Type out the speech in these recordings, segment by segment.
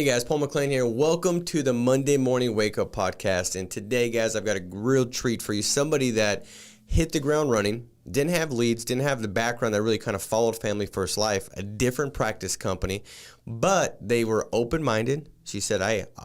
Hey guys, Paul McClain here. Welcome to the Monday Morning Wake Up Podcast. And today, guys, I've got a real treat for you. Somebody that hit the ground running, didn't have leads, didn't have the background that really kind of followed Family First Life, a different practice company, but they were open-minded. She said,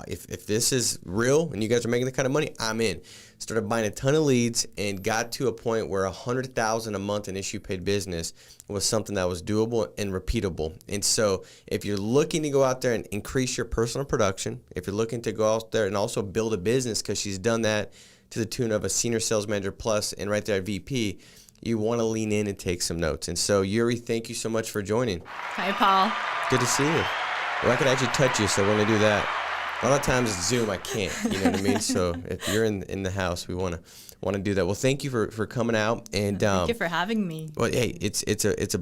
if this is real and you guys are making the kind of money, I'm in. Started buying a ton of leads and got to a point where $100,000 a month in issue paid business was something that was doable and repeatable. And so if you're looking to go out there and increase your personal production, if you're looking to go out there and also build a business, because she's done that to the tune of a senior sales manager plus and right there at VP, you want to lean in and take some notes. And so, Yoori, thank you so much for joining. Hi, Paul. Good to see you. Well, I could actually touch you, so we're going to do that. A lot of times it's Zoom, I can't, you know what I mean? So if you're in the house, we want to do that. Well, thank you for coming out. And thank you for having me. Well, hey,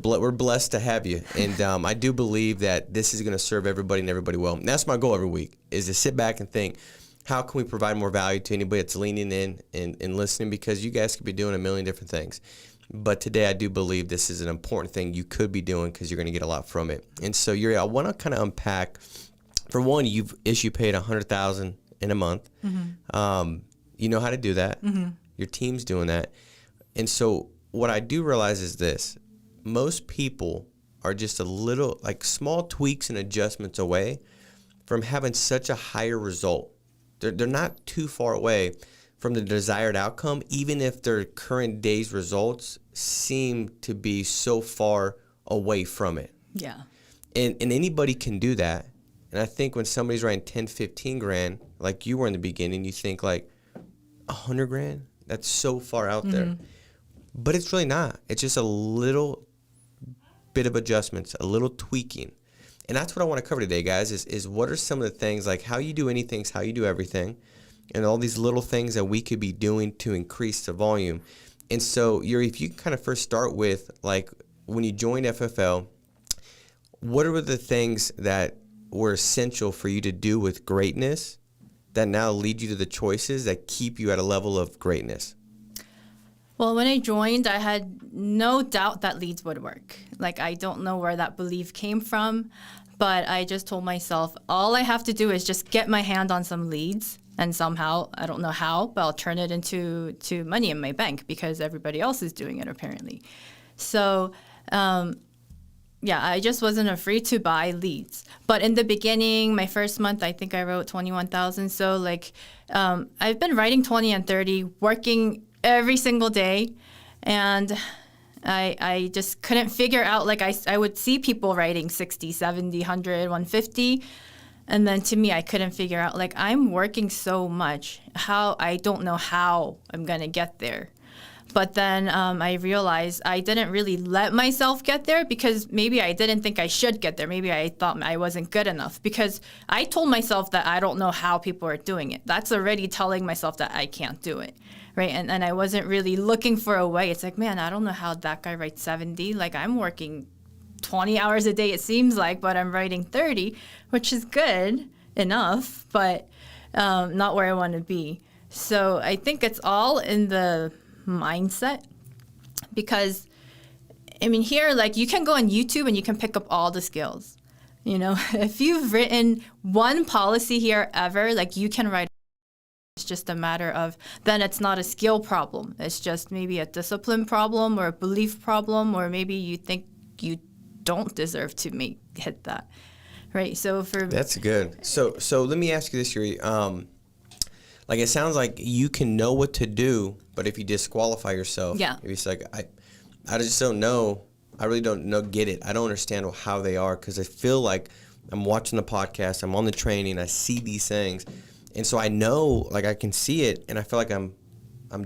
we're blessed to have you. And I do believe that this is going to serve everybody and everybody well. And that's my goal every week, is to sit back and think, how can we provide more value to anybody that's leaning in and listening? Because you guys could be doing a million different things. But today I do believe this is an important thing you could be doing because you're going to get a lot from it. And so, Yoori, I want to kind of unpack. For one, you've issue paid $100,000 in a month. Mm-hmm. You know how to do that. Mm-hmm. Your team's doing that. And so what I do realize is this. Most people are just a little, like small tweaks and adjustments away from having such a higher result. They're not too far away from the desired outcome, even if their current day's results seem to be so far away from it. Yeah. And anybody can do that. And I think when somebody's writing 10, 15 grand, like you were in the beginning, you think like 100 grand, that's so far out there. But it's really not. It's just a little bit of adjustments, a little tweaking. And that's what I want to cover today, guys, is what are some of the things, like how you do anything is how you do everything, and all these little things that we could be doing to increase the volume. And so, Yoori, if you can kind of first start with, like, when you joined FFL, what are the things that were essential for you to do with greatness that now lead you to the choices that keep you at a level of greatness? Well, when I joined, I had no doubt that leads would work. Like, I don't know where that belief came from, but I just told myself, all I have to do is just get my hand on some leads, and somehow, I don't know how, but I'll turn it into money in my bank because everybody else is doing it apparently. So, yeah, I just wasn't afraid to buy leads. But in the beginning, my first month, I think I wrote 21,000. So like, I've been writing 20 and 30, working every single day. And I just couldn't figure out, like I would see people writing 60, 70, 100, 150. And then to me, I couldn't figure out, like, I'm working so much. I don't know how I'm going to get there. But then I realized I didn't really let myself get there because maybe I didn't think I should get there. Maybe I thought I wasn't good enough because I told myself that I don't know how people are doing it. That's already telling myself that I can't do it, right? And I wasn't really looking for a way. It's like, man, I don't know how that guy writes 70. Like, I'm working 20 hours a day, it seems like, but I'm writing 30, which is good enough, but not where I want to be. So I think it's all in the mindset, because I mean, here, like, you can go on YouTube and you can pick up all the skills. You know, if you've written one policy here ever, like, you can write. It's just a matter of, then it's not a skill problem. It's just maybe a discipline problem or a belief problem, or maybe you think you don't deserve to hit that, right? So that's good. So let me ask you this, Yoori. Like, it sounds like you can know what to do, but if you disqualify yourself, yeah. If it's like, I just don't know. I really don't get it. I don't understand how they are, because I feel like I'm watching the podcast, I'm on the training, I see these things, and so I know, like, I can see it, and I feel like I'm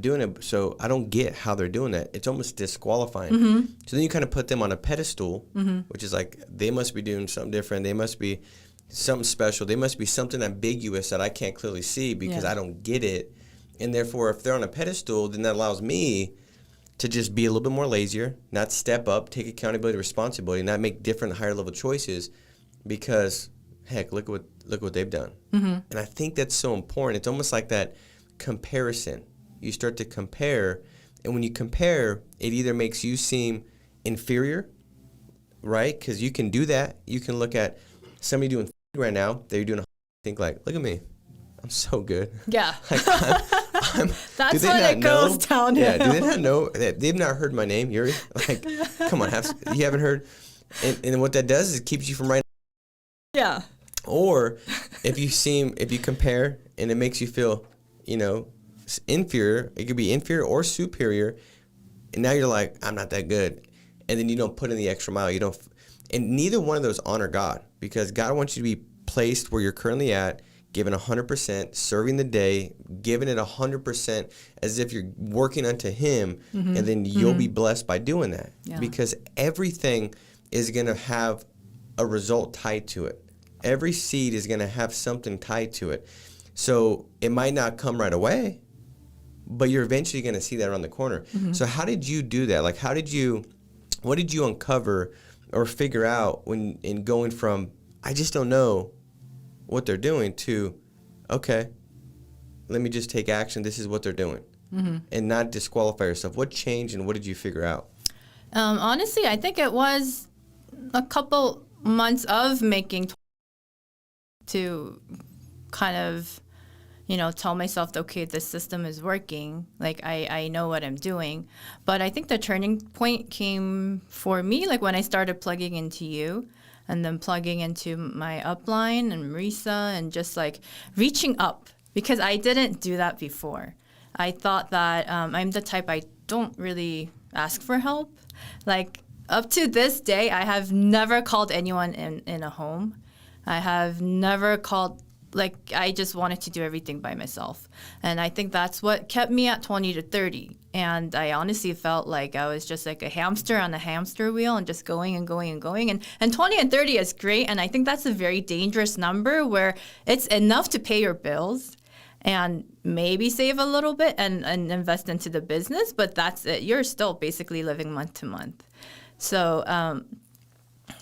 doing it, so I don't get how they're doing that. It's almost disqualifying. Mm-hmm. So then you kind of put them on a pedestal, mm-hmm. which is like, they must be doing something different. They must be something special. They must be something ambiguous that I can't clearly see because I don't get it. And therefore, if they're on a pedestal, then that allows me to just be a little bit more lazier, not step up, take accountability, responsibility, not make different higher level choices because, heck, look what they've done. Mm-hmm. And I think that's so important. It's almost like that comparison. You start to compare, and when you compare, it either makes you seem inferior, right? Because you can do that. You can look at somebody doing right now that you're doing, think like, look at me, I'm so good. Yeah. Like, That's when it goes downhill. Yeah, do they not know? They've not heard my name, Yoori. Like, come on, you haven't heard. And what that does is it keeps you from writing. Yeah. Or if you compare and it makes you feel, inferior, it could be inferior or superior. And now you're like, I'm not that good. And then you don't put in the extra mile. And neither one of those honor God, because God wants you to be placed where you're currently at, giving 100%, serving the day, giving it 100% as if you're working unto Him, and then you'll be blessed by doing that. Yeah. Because everything is going to have a result tied to it. Every seed is going to have something tied to it. So it might not come right away, but you're eventually going to see that around the corner. So how did you do that? Like, what did you uncover or figure out in going from, I just don't know what they're doing, to, okay, let me just take action. This is what they're doing. And not disqualify yourself. What changed and what did you figure out? Honestly, I think it was a couple months of making to kind of, tell myself, okay, this system is working. Like, I know what I'm doing. But I think the turning point came for me, like, when I started plugging into you and then plugging into my upline and Marisa and just, like, reaching up. Because I didn't do that before. I thought that I'm the type, I don't really ask for help. Like, up to this day, I have never called anyone in a home. I have never called, like, I just wanted to do everything by myself. And I think that's what kept me at 20 to 30. And I honestly felt like I was just like a hamster on a hamster wheel and just going and going and going. And 20 and 30 is great. And I think that's a very dangerous number where it's enough to pay your bills and maybe save a little bit and invest into the business. But that's it. You're still basically living month to month. So,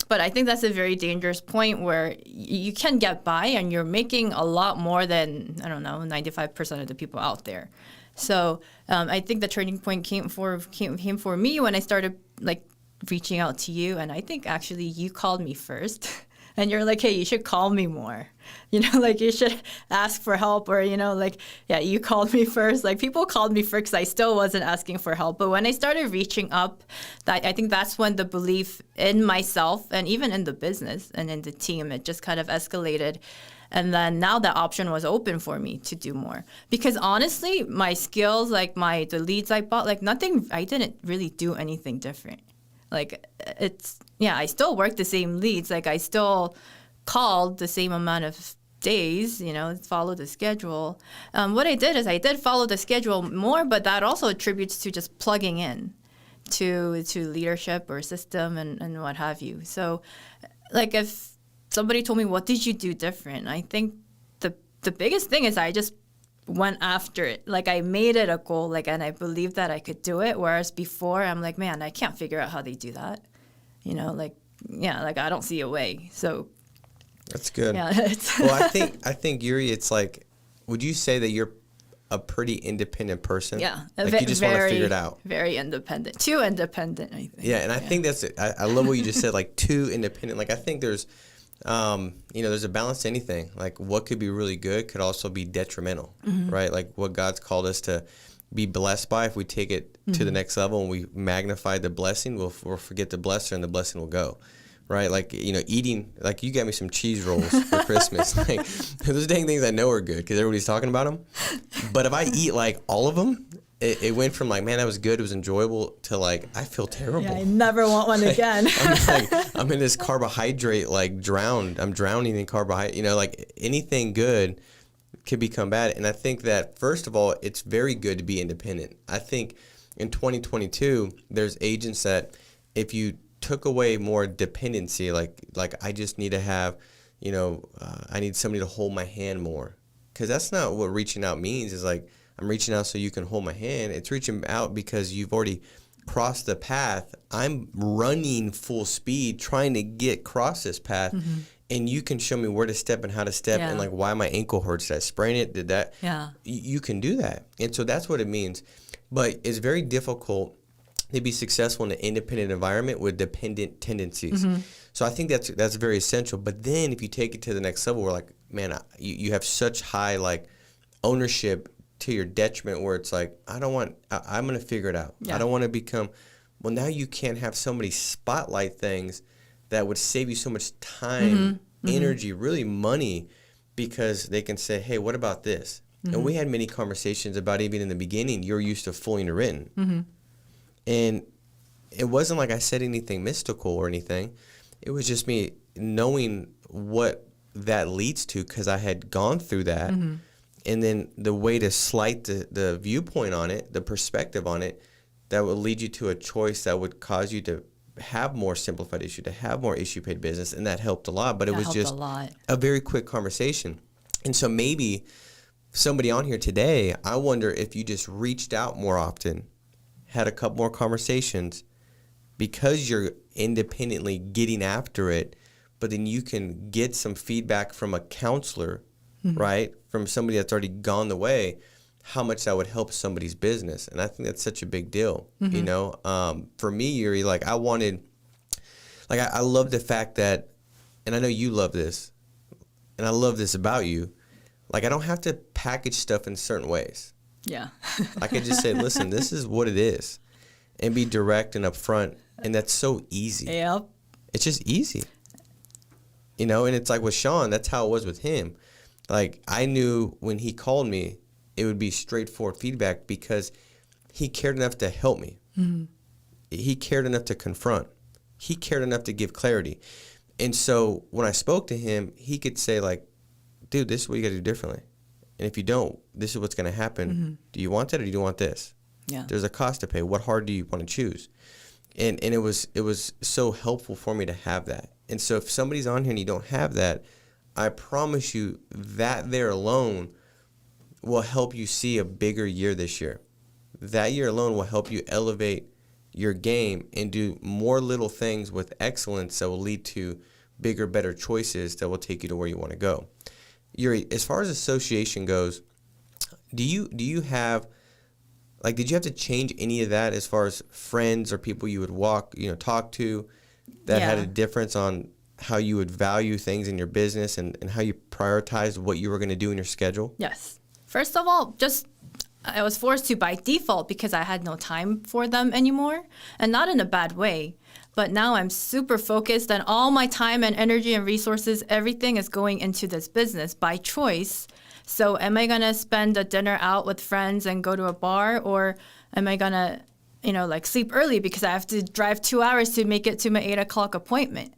but I think that's a very dangerous point where you can get by and you're making a lot more than, 95% of the people out there. So I think the turning point came for me when I started, like, reaching out to you. And I think actually you called me first. And you're like, hey, you should call me more. Like, you should ask for help, or, you called me first. Like, people called me first because I still wasn't asking for help. But when I started reaching up, I think that's when the belief in myself and even in the business and in the team, it just kind of escalated. And then now that option was open for me to do more. Because honestly, my skills, like the leads I bought, like nothing, I didn't really do anything different. Like, I still work the same leads. Like, I still called the same amount of days, follow the schedule. What I did is I did follow the schedule more, but that also attributes to just plugging in to leadership or system and what have you. So, like, if somebody told me, what did you do different? I think the biggest thing is I just went after it. Like, I made it a goal, like, and I believed that I could do it. Whereas before, I'm like, man, I can't figure out how they do that. I don't see a way. So that's good. Yeah. Well, I think Yoori, it's like, would you say that you're a pretty independent person? Yeah. Like, you just want to figure it out. Very independent. Too independent, I think. Yeah, and I think that's it. I love what you just said, like, too independent. Like, I think there's there's a balance to anything. Like, what could be really good could also be detrimental, right? Like, what God's called us to be blessed by, if we take it to the next level and we magnify the blessing, we'll forget the blesser and the blessing will go, right? Like, eating, like, you got me some cheese rolls for Christmas. Like, those dang things I know are good because everybody's talking about them. But if I eat, like, all of them, it went from, like, man, that was good, it was enjoyable, to, like, I feel terrible. Yeah, I never want one again. I'm in this carbohydrate, like, drowned. I'm drowning in carbohydrate. Like, anything good could become bad. And I think that, first of all, it's very good to be independent. I think in 2022, there's agents that if you took away more dependency, like I just need to have, I need somebody to hold my hand more. Because that's not what reaching out means. Is like, I'm reaching out so you can hold my hand. It's reaching out because you've already crossed the path. I'm running full speed trying to get across this path. And you can show me where to step and how to step and, like, why my ankle hurts. Did I sprain it? Did that? Yeah. You can do that. And so that's what it means. But it's very difficult to be successful in an independent environment with dependent tendencies. So I think that's very essential. But then if you take it to the next level, we're like, man, you have such high like ownership to your detriment where it's like, I'm going to figure it out. Yeah. I don't want to become, well, now you can't have so many spotlight things that would save you so much time, energy, really money, because they can say, hey, what about this? And we had many conversations about, even in the beginning, you're used to fully written. And it wasn't like I said anything mystical or anything. It was just me knowing what that leads to, because I had gone through that. And then the way to slight the viewpoint on it, the perspective on it, that would lead you to a choice that would cause you to have more simplified issue, to have more issue-paid business, and that helped a lot. But it was just a very quick conversation. And so maybe somebody on here today, I wonder if you just reached out more often, had a couple more conversations, because you're independently getting after it, but then you can get some feedback from a counselor, right? From somebody that's already gone the way, how much that would help somebody's business. And I think that's such a big deal, you know? For me, Yoori, like I love the fact that, and I know you love this, and I love this about you, like I don't have to package stuff in certain ways. Yeah. I can just say, listen, this is what it is, and be direct and upfront. And that's so easy. Yep. It's just easy. You know, and it's like with Sean, that's how it was with him. Like I knew when he called me, it would be straightforward feedback because he cared enough to help me. He cared enough to confront. He cared enough to give clarity. And so when I spoke to him, he could say like, dude, this is what you got to do differently. And if you don't, this is what's going to happen. Do you want that or do you want this? Yeah. There's a cost to pay. What hard do you want to choose? And it was so helpful for me to have that. And so if somebody's on here and you don't have that, I promise you that there alone will help you see a bigger year this year. That year alone will help you elevate your game and do more little things with excellence that will lead to bigger, better choices that will take you to where you want to go. Yoori, as far as association goes, do you have, like, did you have to change any of that as far as friends or people you would talk to that had a difference on how you would value things in your business and how you prioritize what you were going to do in your schedule? Yes. First of all, I was forced to by default because I had no time for them anymore, and not in a bad way. But now I'm super focused, and all my time and energy and resources, everything is going into this business by choice. So am I going to spend a dinner out with friends and go to a bar, or am I going to, sleep early because I have to drive 2 hours to make it to my 8 o'clock appointment?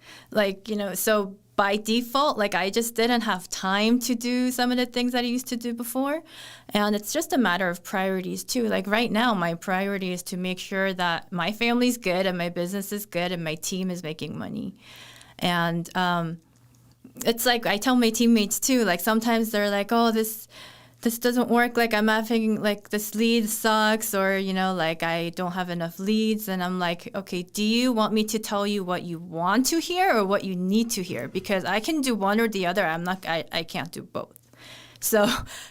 So by default, I just didn't have time to do some of the things that I used to do before. And it's just a matter of priorities too. Like right now, my priority is to make sure that my family's good and my business is good and my team is making money. And it's like I tell my teammates too, sometimes they're like, oh, this doesn't work. I'm having this lead sucks, or, I don't have enough leads. And I'm like, okay, do you want me to tell you what you want to hear or what you need to hear? Because I can do one or the other. I can't do both. So,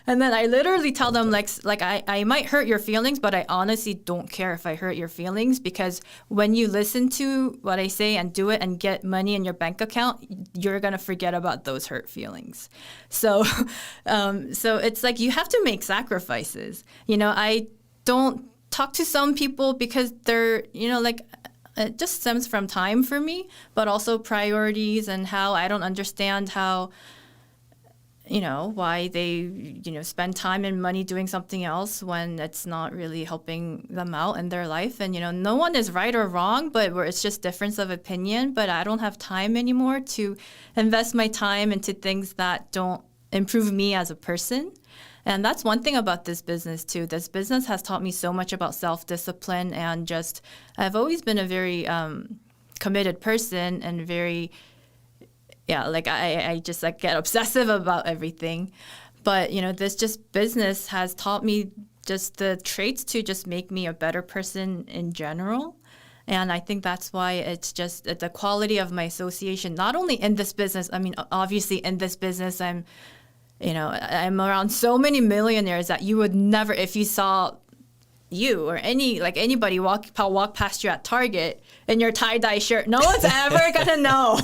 and then I literally tell them I might hurt your feelings, but I honestly don't care if I hurt your feelings, because when you listen to what I say and do it and get money in your bank account, you're going to forget about those hurt feelings. So, so it's you have to make sacrifices. I don't talk to some people because they're, it just stems from time for me, but also priorities and how I don't understand how, why they, spend time and money doing something else when it's not really helping them out in their life. And, no one is right or wrong, but it's just difference of opinion. But I don't have time anymore to invest my time into things that don't improve me as a person. And that's one thing about this business, too. This business has taught me so much about self-discipline, and I've always been a very committed person and very... I just get obsessive about everything. But, this business has taught me just the traits to just make me a better person in general. And I think that's why it's just the quality of my association, not only in this business. I mean, obviously in this business, I'm around so many millionaires that you would never, if you saw you or anybody walk past you at Target in your tie-dye shirt, no one's ever gonna know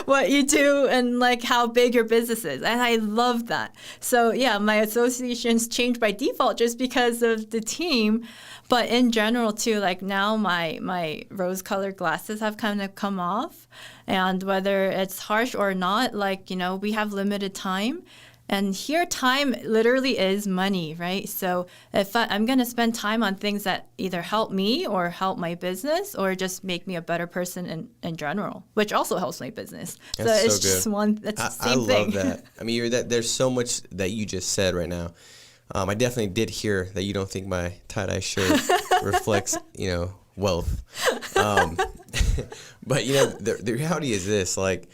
what you do and like how big your business is. And I love that. So yeah, my associations changed by default just because of the team. But in general too, like now my rose-colored glasses have kind of come off, and whether it's harsh or not, like, you know, we have limited time. And here, time literally is money, right? So if I'm going to spend time on things that either help me or help my business or just make me a better person in general, which also helps my business. That's so it's so just good. it's the same thing. I love that. I mean, there's so much that you just said right now. I definitely did hear that you don't think my tie-dye shirt reflects, you know, wealth. But, you know, the reality is this, like,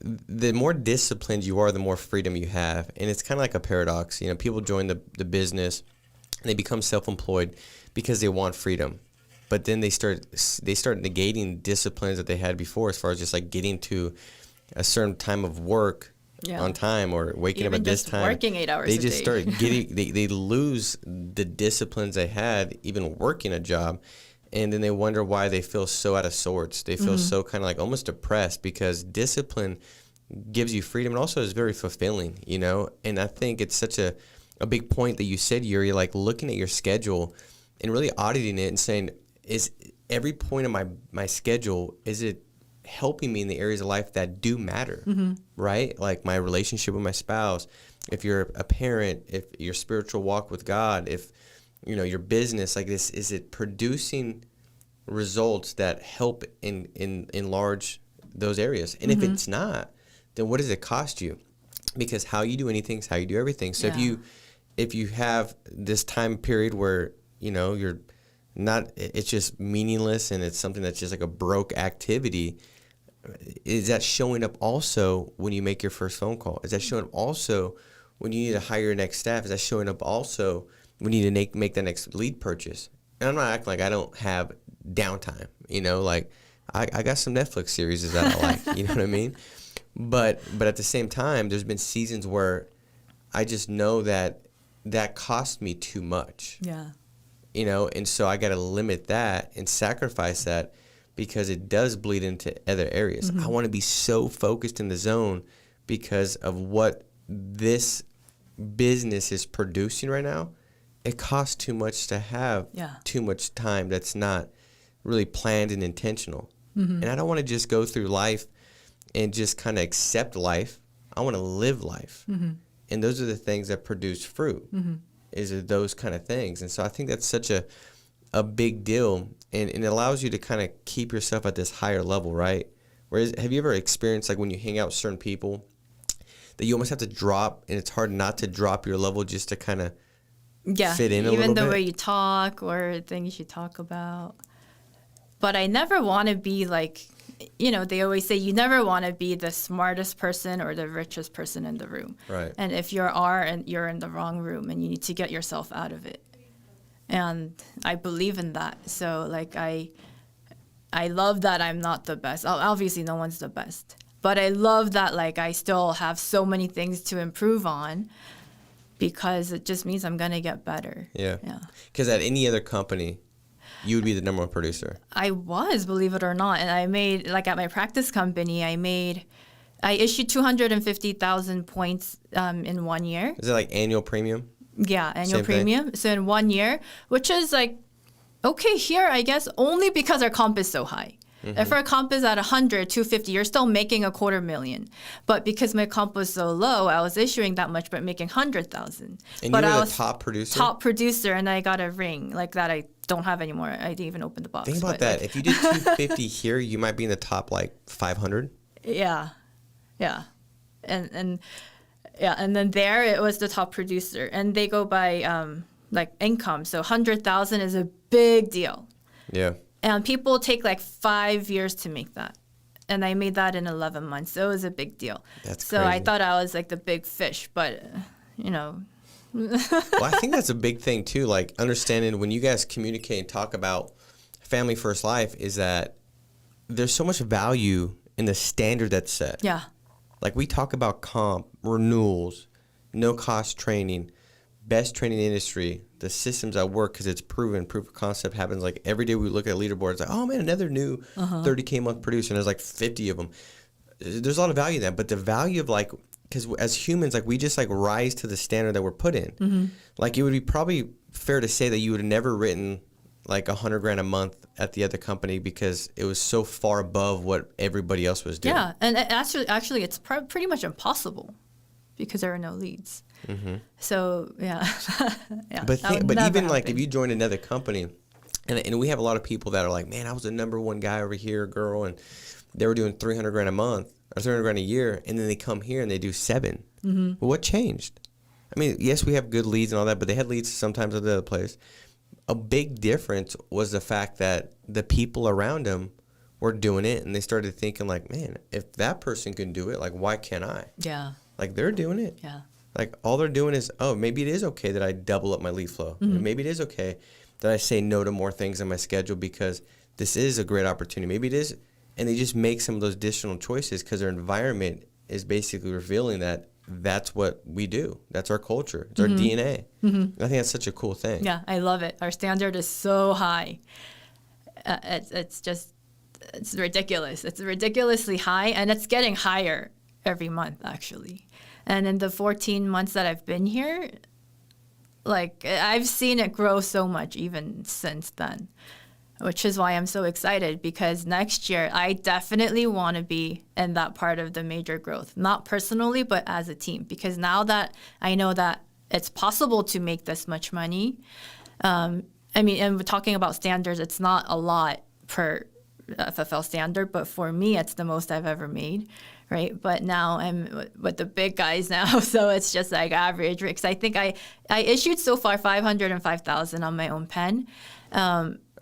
the more disciplined you are, the more freedom you have. And it's kind of like a paradox. You know, people join the business and they become self-employed because they want freedom. But then they start negating disciplines that they had before, as far as just like getting to a certain time of work on time or waking up at this time. Working 8 hours they a just day. start getting they lose the disciplines they had even working a job. And then they wonder why they feel so out of sorts. They feel so kind of like almost depressed, because discipline gives you freedom and also is very fulfilling, you know? And I think it's such a big point that you said, Yoori, like looking at your schedule and really auditing it and saying, is every point of my schedule, is it helping me in the areas of life that do matter, right? Like my relationship with my spouse, if you're a parent, if your spiritual walk with God, if you know, your business, like this, is it producing results that help enlarge those areas? And if it's not, then what does it cost you? Because how you do anything is how you do everything. So if you have this time period where, you know, you're not, it's just meaningless and it's something that's just like a broke activity, is that showing up also when you make your first phone call? Is that showing up also when you need to hire your next staff? Is that showing up also we need to make the next lead purchase? And I'm not acting like I don't have downtime, you know, like I got some Netflix series that I like, you know what I mean? But at the same time, there's been seasons where I just know that cost me too much. Yeah. You know, and so I got to limit that and sacrifice that because it does bleed into other areas. I want to be so focused in the zone because of what this business is producing right now. It costs too much to have too much time that's not really planned and intentional. And I don't want to just go through life and just kind of accept life. I want to live life. And those are the things that produce fruit, is those kind of things. And so I think that's such a big deal. And it allows you to kind of keep yourself at this higher level, right? Whereas, have you ever experienced, like when you hang out with certain people, that you almost have to drop, and it's hard not to drop your level just to kind of fit in a little bit? Even the way you talk or things you talk about. But I never want to be like, you know, they always say you never want to be the smartest person or the richest person in the room. Right. And if you're in the wrong room, and you need to get yourself out of it. And I believe in that. So like I love that I'm not the best. Obviously no one's the best. But I love that like I still have so many things to improve on, because it just means I'm going to get better. Yeah. Because at any other company, you would be the number one producer. I was, believe it or not. And I made, like at my practice company, I issued 250,000 points in 1 year. Is it like annual premium? Yeah, annual Same premium. thing? So in 1 year, which is like, okay here, I guess, only because our comp is so high. If our comp is at 100, 250, you're still making $250,000. But because my comp was so low, I was issuing that much, but making 100,000. And but you were I the was top producer? Top producer, and I got a ring like that. I don't have anymore. I didn't even open the box. Think about that. If you did 250 here, you might be in the top like 500. Yeah. And then there it was the top producer, and they go by like income. So 100,000 is a big deal. Yeah. And people take like 5 years to make that. And I made that in 11 months. So it was a big deal. That's so crazy. I thought I was like the big fish, but, you know. Well, I think that's a big thing too. Like understanding when you guys communicate and talk about family first life, is that there's so much value in the standard that's set. Yeah. Like we talk about comp, renewals, no cost training, best training industry, the systems that work because it's proven, proof of concept happens like every day we look at leaderboards, like, oh man, another new 30K month producer, and there's like 50 of them. There's a lot of value in that, but the value of like, because as humans, like we just like rise to the standard that we're put in. Like it would be probably fair to say that you would have never written like $100,000 a month at the other company because it was so far above what everybody else was doing. Yeah, and actually it's pretty much impossible because there are no leads. So yeah, yeah. But even like if you join another company, and we have a lot of people that are like, man, I was the number one guy over here, girl, and they were doing $300,000 a month or $300,000 a year, and then they come here and they do $7. Well, what changed? I mean, yes, we have good leads and all that, but they had leads sometimes at the other place. A big difference was the fact that the people around them were doing it, and they started thinking like, man, if that person can do it, like, why can't I? Yeah. Like, they're doing it. Yeah. Like, all they're doing is, oh, maybe it is okay that I double up my lead flow. Maybe it is okay that I say no to more things in my schedule because this is a great opportunity. Maybe it is. And they just make some of those additional choices because their environment is basically revealing that that's what we do. That's our culture. It's our DNA. I think that's such a cool thing. Yeah, I love it. Our standard is so high. It's ridiculous. It's ridiculously high, and it's getting higher every month, actually. And in the 14 months that I've been here, like, I've seen it grow so much even since then, which is why I'm so excited, because next year I definitely want to be in that part of the major growth, not personally, but as a team, because now that I know that it's possible to make this much money, I mean, and we're talking about standards, it's not a lot per FFL standard, but for me, it's the most I've ever made, right? But now I'm with the big guys now, so it's just like average, because I think I issued so far 505,000 on my own pen.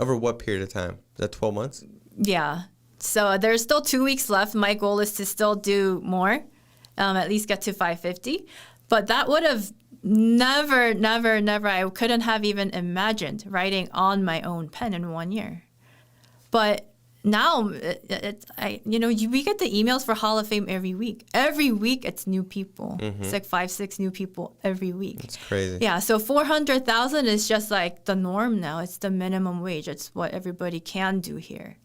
Over what period of time? Is that 12 months? Yeah. So there's still 2 weeks left. My goal is to still do more, at least get to 550. But that would have never, I couldn't have even imagined writing on my own pen in 1 year. But now, we get the emails for Hall of Fame every week. Every week, it's new people. It's like 5-6 new people every week. It's crazy. Yeah, so 400,000 is just like the norm now. It's the minimum wage. It's what everybody can do here.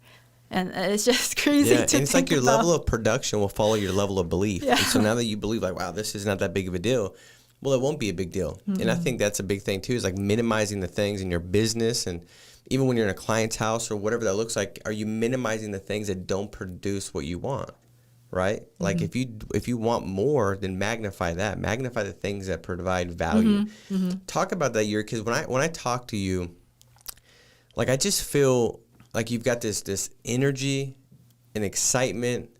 And it's just crazy to think and it's like your about. level of production will follow your level of belief. Yeah. And so now that you believe, like, wow, this is not that big of a deal, well, it won't be a big deal. And I think that's a big thing, too, is like minimizing the things in your business. And even when you're in a client's house or whatever that looks like, are you minimizing the things that don't produce what you want, right? Like if you want more, then magnify that. Magnify the things that provide value. Talk about that, Yoori, because when I talk to you, like I just feel like you've got this energy and excitement,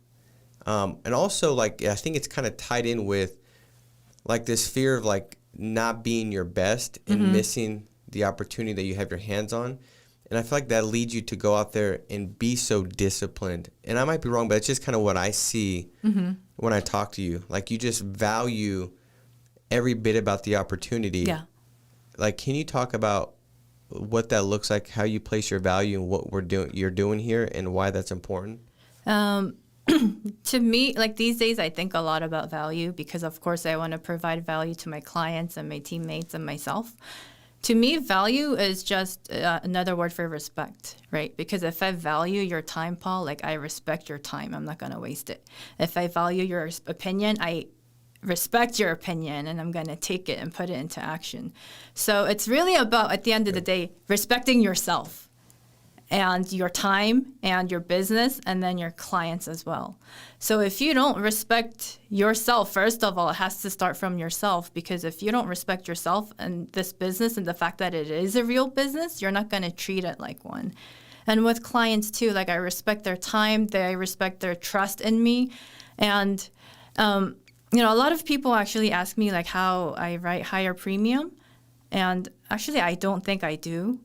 and also like I think it's kind of tied in with like this fear of like not being your best and missing the opportunity that you have your hands on. And I feel like that leads you to go out there and be so disciplined. And I might be wrong, but it's just kind of what I see when I talk to you. Like you just value every bit about the opportunity. Yeah. Like, can you talk about what that looks like, how you place your value and what you're doing here and why that's important? To me, like these days, I think a lot about value because, of course, I want to provide value to my clients and my teammates and myself. To me, value is just another word for respect, right? Because if I value your time, Paul, like I respect your time. I'm not going to waste it. If I value your opinion, I respect your opinion and I'm going to take it and put it into action. So it's really about, at the end of the day, respecting yourself and your time and your business and then your clients as well. So if you don't respect yourself, first of all, it has to start from yourself, because if you don't respect yourself and this business and the fact that it is a real business, you're not going to treat it like one. And with clients too, like I respect their time, I respect their trust in me. And, a lot of people actually ask me like how I write higher premium. And actually, I don't think I do.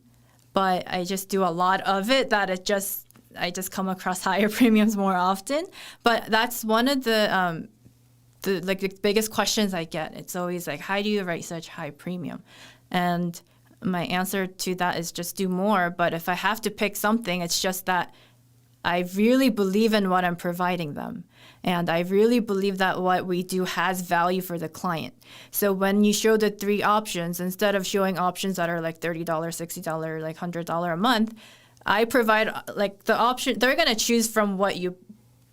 But I just do a lot of it that I just come across higher premiums more often. But that's one of the biggest questions I get. It's always like, how do you write such high premium? And my answer to that is just do more. But if I have to pick something, it's just that I really believe in what I'm providing them. And I really believe that what we do has value for the client. So when you show the 3 options, instead of showing options that are like $30, $60, like $100 a month, I provide like the option. They're going to choose from what you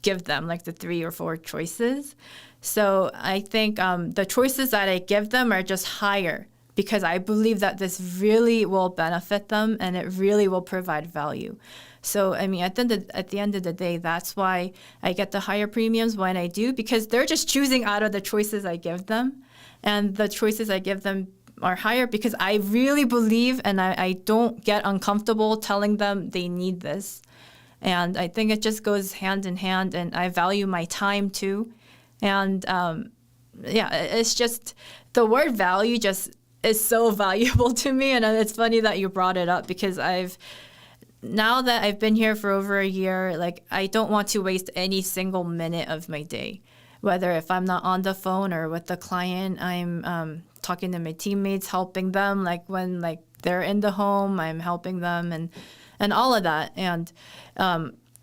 give them, like the 3 or 4 choices. So I think the choices that I give them are just higher because I believe that this really will benefit them and it really will provide value. So, I mean, at the end of the day, that's why I get the higher premiums when I do, because they're just choosing out of the choices I give them. And the choices I give them are higher because I really believe and I don't get uncomfortable telling them they need this. And I think it just goes hand in hand, and I value my time too. And it's just the word value just is so valuable to me. And it's funny that you brought it up because now that I've been here for over a year, like I don't want to waste any single minute of my day. Whether if I'm not on the phone or with the client, I'm talking to my teammates, helping them. Like when like they're in the home, I'm helping them and all of that. And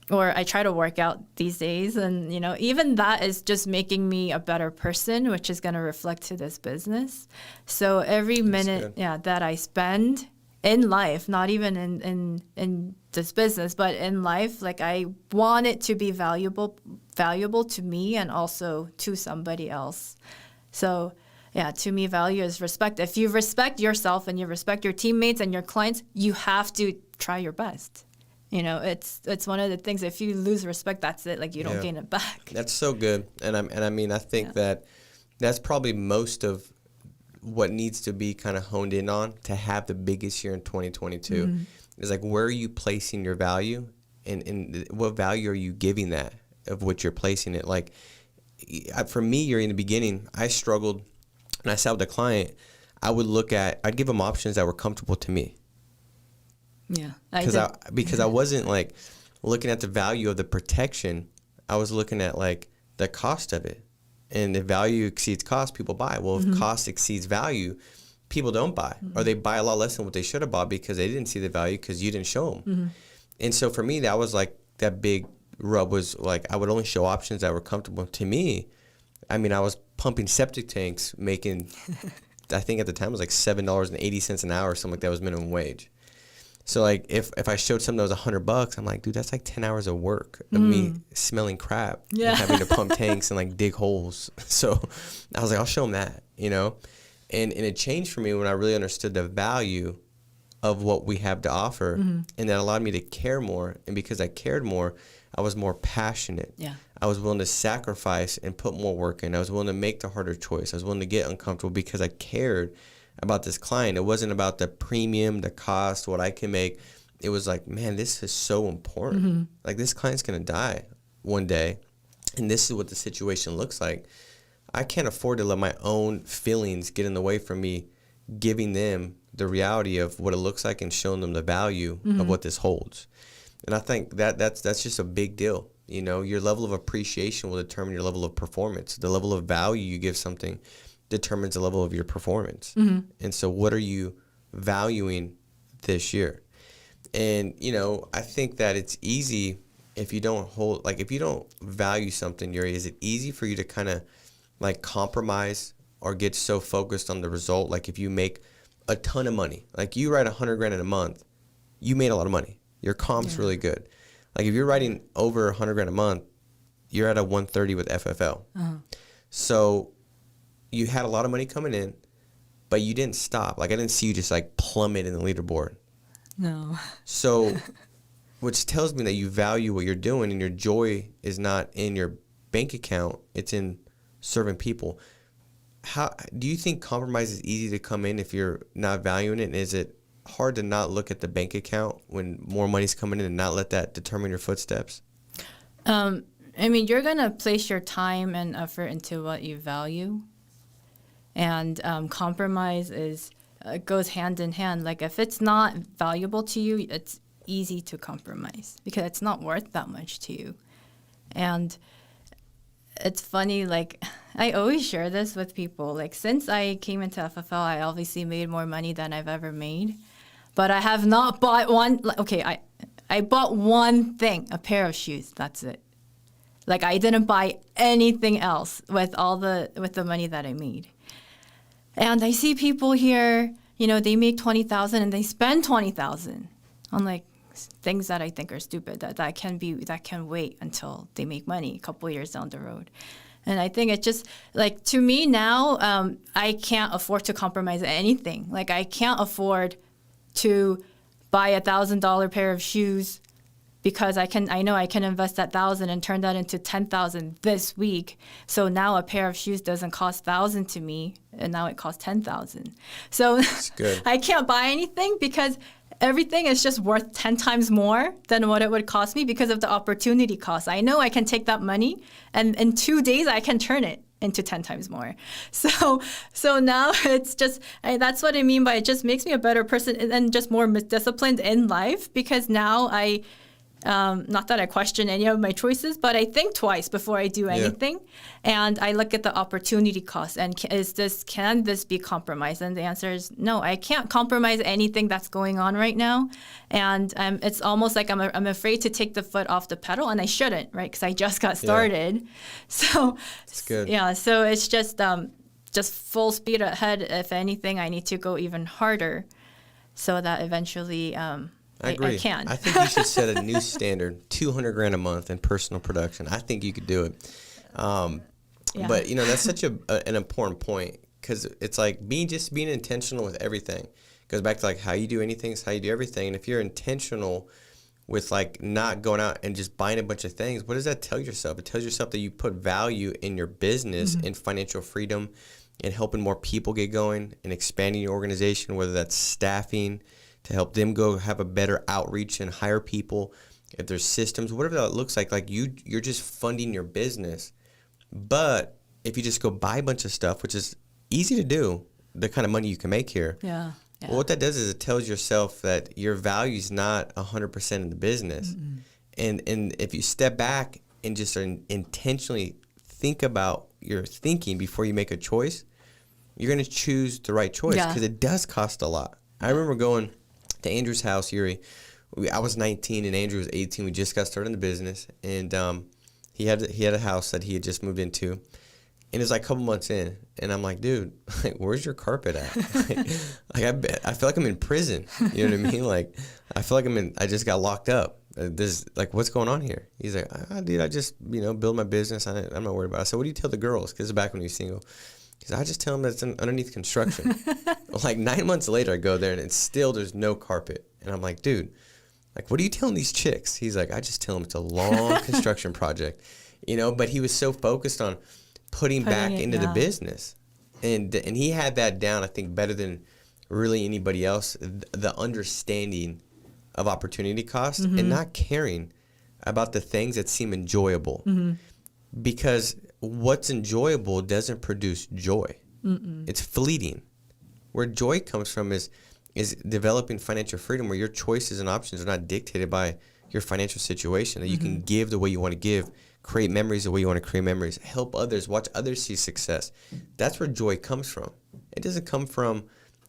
or I try to work out these days. And, you know, even that is just making me a better person, which is going to reflect to this business. So every minute that I spend in life, not even in this business, but in life, like I want it to be valuable to me and also to somebody else. So yeah, to me, value is respect. If you respect yourself and you respect your teammates and your clients, you have to try your best. You know, it's one of the things. If you lose respect, that's it. Like you don't gain it back. That's so good, and I mean, I think that that's probably most of what needs to be kind of honed in on to have the biggest year in 2022 is like, where are you placing your value and what value are you giving that of what you're placing it? Like for me, Yoori, in the beginning, I struggled and I sat with a client. I'd give them options that were comfortable to me. Yeah. Because I wasn't like looking at the value of the protection. I was looking at like the cost of it. And if value exceeds cost, people buy. Well, if cost exceeds value, people don't buy. Or they buy a lot less than what they should have bought because they didn't see the value because you didn't show them. And so for me, that was like that big rub was like I would only show options that were comfortable to me. I mean, I was pumping septic tanks, making, I think at the time it was like $7.80 an hour or something like that was minimum wage. So like if I showed something that was $100, I'm like, dude, that's like 10 hours of work of me smelling crap and having to pump tanks and like dig holes. So I was like, I'll show them that, you know? And it changed for me when I really understood the value of what we have to offer. And that allowed me to care more. And because I cared more, I was more passionate. Yeah. I was willing to sacrifice and put more work in. I was willing to make the harder choice. I was willing to get uncomfortable because I cared about this client. It wasn't about the premium, the cost, what I can make. It was like, man, this is so important. Like this client's going to die one day, and this is what the situation looks like. I can't afford to let my own feelings get in the way from me giving them the reality of what it looks like and showing them the value of what this holds. And I think that's just a big deal. You know, your level of appreciation will determine your level of performance. The level of value you give something determines the level of your performance. And so what are you valuing this year? And, you know, I think that it's easy if you don't value something, Yoori, is it easy for you to kind of like compromise or get so focused on the result? Like if you make a ton of money, like you write $100,000 in a month, you made a lot of money. Your comp's really good. Like if you're writing over $100,000 a month, you're at a 130 with FFL. So you had a lot of money coming in, but you didn't stop. Like I didn't see you just like plummet in the leaderboard. No. So, which tells me that you value what you're doing and your joy is not in your bank account. It's in serving people. How do you think compromise is easy to come in if you're not valuing it? And is it hard to not look at the bank account when more money's coming in and not let that determine your footsteps? I mean, you're going to place your time and effort into what you value. And compromise goes hand in hand. Like if it's not valuable to you, it's easy to compromise because it's not worth that much to you. And it's funny, like I always share this with people. Like since I came into FFL, I obviously made more money than I've ever made, but I have not bought one. Okay, I bought one thing, a pair of shoes. That's it. Like I didn't buy anything else with the money that I made. And I see people here, they make $20,000 and they spend $20,000 on like things that I think are stupid that can wait until they make money a couple years down the road. And I think it's just like, to me now, I can't afford to compromise anything. Like I can't afford to buy $1,000 pair of shoes because I know I can invest that $1,000 and turn that into $10,000 this week. So now a pair of shoes doesn't cost $1,000 to me, and now it costs $10,000. So I can't buy anything because everything is just worth 10 times more than what it would cost me because of the opportunity cost. I know I can take that money and in 2 days I can turn it into 10 times more. So now it's just, that's what I mean by it just makes me a better person and just more disciplined in life, because now not that I question any of my choices, but I think twice before I do anything. And I look at the opportunity cost and can this be compromised? And the answer is no, I can't compromise anything that's going on right now. And it's almost like I'm afraid to take the foot off the pedal, and I shouldn't, right? Because I just got started. Yeah. So it's good. Yeah. So it's just full speed ahead. If anything, I need to go even harder so that eventually, I agree. I can. I think you should set a new standard, $200,000 a month in personal production. I think you could do it. But that's such an important point, because it's like being intentional with everything. It goes back to like how you do anything is how you do everything. And if you're intentional with like not going out and just buying a bunch of things, what does that tell yourself? It tells yourself that you put value in your business, in financial freedom, and helping more people get going and expanding your organization, whether that's staffing, to help them go have a better outreach and hire people, if there's systems, whatever that looks like you're just funding your business. But if you just go buy a bunch of stuff, which is easy to do, the kind of money you can make here. Yeah. Well, what that does is it tells yourself that your value is not 100% in the business. And if you step back and just intentionally think about your thinking before you make a choice, you're going to choose the right choice, because it does cost a lot. I remember going to Andrew's house, Yoori. I was 19 and Andrew was 18. We just got started in the business, and he had a house that he had just moved into, and it was like a couple months in, and I'm like, dude, like, where's your carpet at? I feel like I'm in prison. You know what I mean? Like, I feel like I just got locked up. Like, what's going on here? He's like, dude, I just build my business. I'm not worried about it. I said, what do you tell the girls? Because this is back when he was single. He said, I just tell them that it's underneath construction. Like 9 months later, I go there and there's no carpet. And I'm like, dude, like, what are you telling these chicks? He's like, I just tell them it's a long construction project, but he was so focused on putting back into the business. And he had that down, I think, better than really anybody else, the understanding of opportunity cost and not caring about the things that seem enjoyable. Because what's enjoyable doesn't produce joy. It's fleeting. Where joy comes from is developing financial freedom, where your choices and options are not dictated by your financial situation, that you can give the way you want to give, create memories the way you want to create memories, help others, watch others see success. That's where joy comes from. It doesn't come from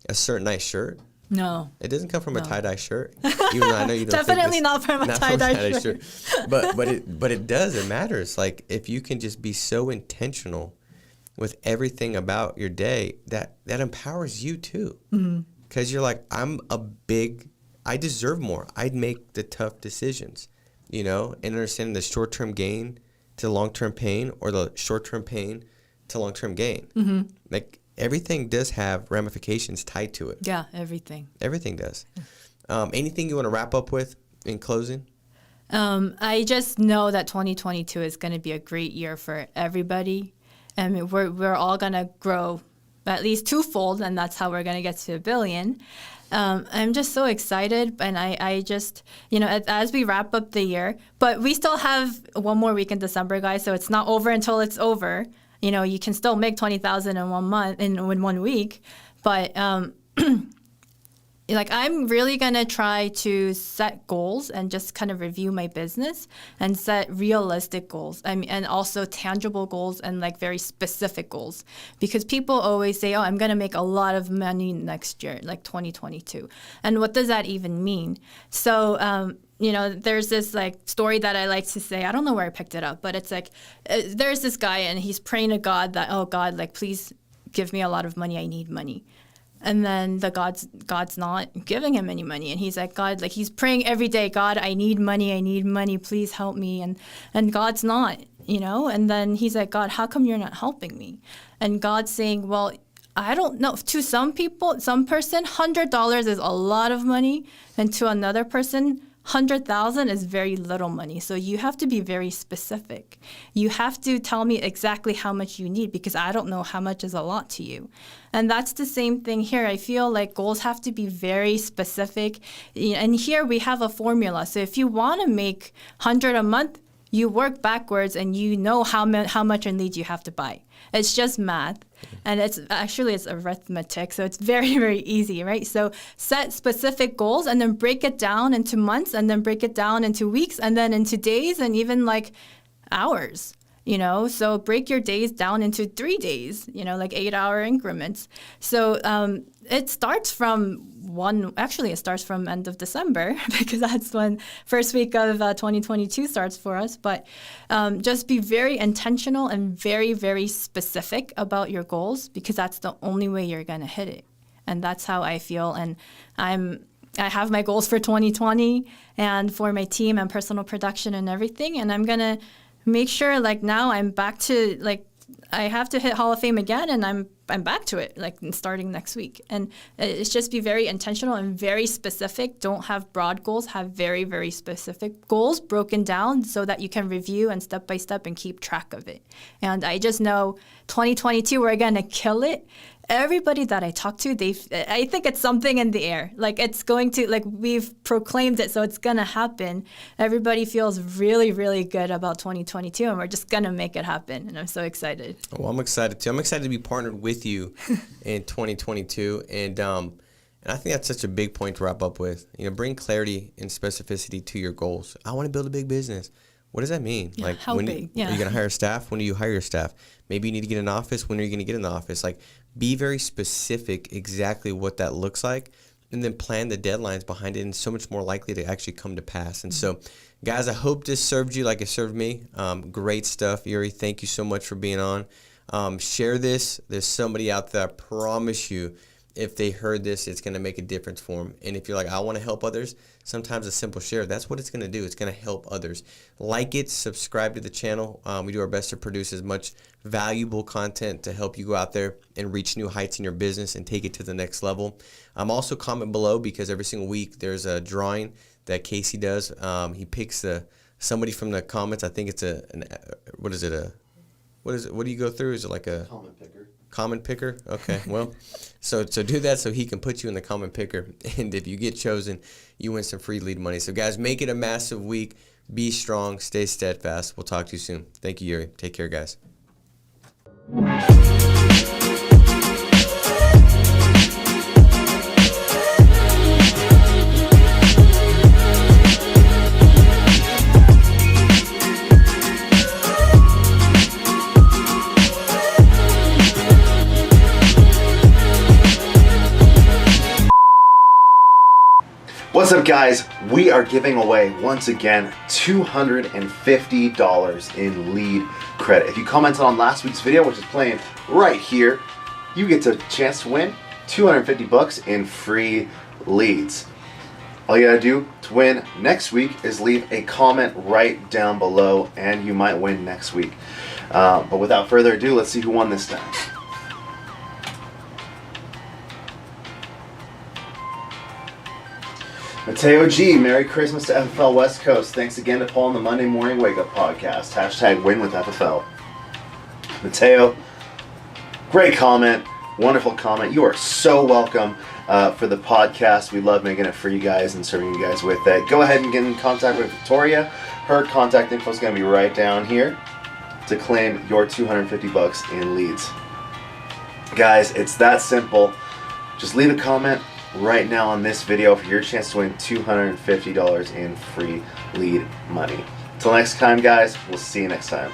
a certain nice shirt. No. It doesn't come from a tie-dye shirt. Even though I know you don't Definitely not from a tie-dye shirt. But it does. It matters. Like, if you can just be so intentional with everything about your day, that empowers you too. Because you're like, I deserve more. I'd make the tough decisions, and understanding the short-term gain to long-term pain, or the short-term pain to long-term gain. Like, everything does have ramifications tied to it. Yeah, everything. Everything does. Anything you want to wrap up with in closing? I just know that 2022 is going to be a great year for everybody. I mean, we're all going to grow at least twofold, and that's how we're going to get to $1 billion. I'm just so excited, and I just, as we wrap up the year, but we still have one more week in December, guys, so it's not over until it's over. You can still make $20,000 in 1 month, in 1 week, but like, I'm really going to try to set goals and just kind of review my business and set realistic goals. And also tangible goals and like very specific goals, because people always say, oh, I'm going to make a lot of money next year, like 2022. And what does that even mean? So there's this like story that I like to say. I don't know where I picked it up, but it's like there's this guy and he's praying to God that, oh God, like please give me a lot of money. I need money. And then God's not giving him any money. And he's like, God, like he's praying every day, God, I need money, please help me. And God's not, and then he's like, God, how come you're not helping me? And God's saying, well, I don't know. To some people, some person, $100 is a lot of money. And to another person, 100,000 is very little money. So you have to be very specific. You have to tell me exactly how much you need because I don't know how much is a lot to you. And that's the same thing here. I feel like goals have to be very specific. And here we have a formula. So if you want to make 100 a month, you work backwards and you know how much in leads you have to buy. It's just math. And it's arithmetic, so it's very, very easy, right? So set specific goals and then break it down into months and then break it down into weeks and then into days and even like hours, So break your days down into 3 days, like 8-hour increments. So it starts from it starts from end of December because that's when first week of 2022 starts for us. But just be very intentional and very, very specific about your goals because that's the only way you're going to hit it. And that's how I feel. And I have my goals for 2020 and for my team and personal production and everything. And I'm going to make sure like now I'm back to like I have to hit Hall of Fame again, and I'm back to it, like starting next week. And it's just be very intentional and very specific. Don't have broad goals. Have very, very specific goals broken down so that you can review and step by step and keep track of it. And I just know 2022, we're going to kill it. Everybody that I talk to, I think it's something in the air. Like it's going to, like we've proclaimed it, so it's going to happen. Everybody feels really, really good about 2022, and we're just going to make it happen. And I'm so excited. Well, I'm excited too. I'm excited to be partnered with you in 2022. And I think that's such a big point to wrap up with. Bring clarity and specificity to your goals. I want to build a big business. What does that mean? Yeah, like, how big? Are you going to hire staff? When do you hire your staff? Maybe you need to get an office. When are you going to get in the office? Like, be very specific exactly what that looks like, and then plan the deadlines behind it, and so much more likely to actually come to pass. And so, guys, I hope this served you like it served me. Great stuff, Yoori. Thank you so much for being on. Share this. There's somebody out there, I promise you, if they heard this, it's going to make a difference for them. And if you're like, I want to help others, sometimes a simple share, that's what it's going to do. It's going to help others. Like it, subscribe to the channel. We do our best to produce as much valuable content to help you go out there and reach new heights in your business and take it to the next level. Also comment below because every single week there's a drawing that Casey does. He picks somebody from the comments. I think it's what do you go through? Is it like a comment picker? Comment picker? Okay, well, so do that so he can put you in the comment picker. And if you get chosen, you win some free lead money. So guys, make it a massive week. Be strong. Stay steadfast. We'll talk to you soon. Thank you, Yoori. Take care, guys. What's up, guys? We are giving away, once again, $250 in lead credit. If you commented on last week's video, which is playing right here, you get a chance to win $250 in free leads. All you gotta do to win next week is leave a comment right down below, and you might win next week. But without further ado, let's see who won this time. Mateo G, Merry Christmas to FFL West Coast. Thanks again to Paul on the Monday Morning Wake Up Podcast. Hashtag win with FFL. Mateo, great comment. Wonderful comment. You are so welcome for the podcast. We love making it for you guys and serving you guys with it. Go ahead and get in contact with Victoria. Her contact info is going to be right down here to claim your $250 in leads. Guys, it's that simple. Just leave a comment right now on this video for your chance to win $250 in free lead money. Until next time, guys, we'll see you next time.